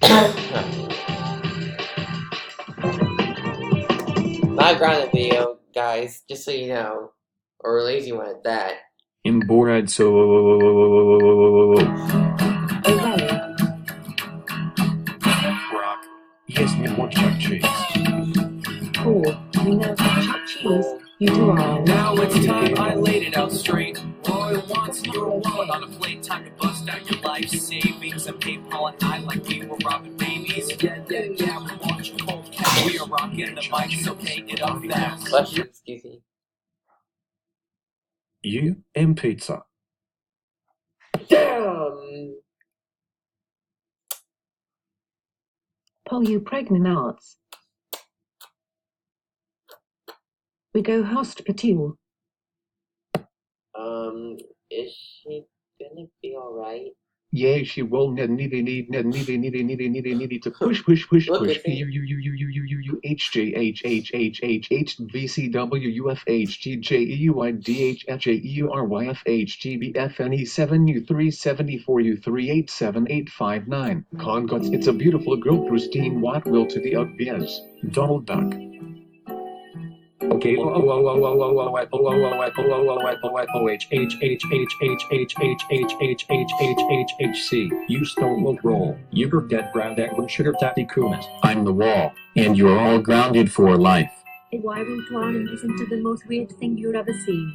My grounded video, guys, just so you know, or a lazy one at that. Bored so. Rock. Yes, me want chuck cheese. Cool. We know chuck cheese. You do all. Now it's time I laid it out straight. Roy wants your wallet on a plate. Time to bust out your life savings and PayPal and I like we were robbing babies. Yeah, we're watching Cold Cat. We are rocking the mic, so pay it up fast. Excuse me. You and pizza. Damn! Pull you pregnant arts. We go hospital. Is she gonna be alright? Yeah, she will need to push you HJHHHHHVCWUFHGBFNE7U374U3878559. Congots, it's a beautiful girl, Christine Watt will to the Ugbias. Donald Duck. Okay. You stole roll. You're dead ground that one sugar tatty kumas. I'm the wall, and you're all grounded for life. A viral clown and listen to the most weird thing you've ever seen.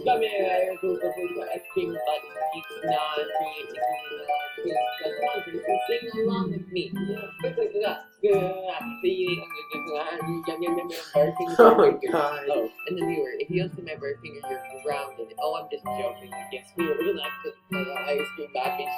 Come here, ice cream butt cheeks, non-creating, come on, sing along with me. Oh my god. Oh, and then viewer, if you don't see my bird finger, you're grounded. Oh, I'm just joking. Yes, we would like to play the ice cream package.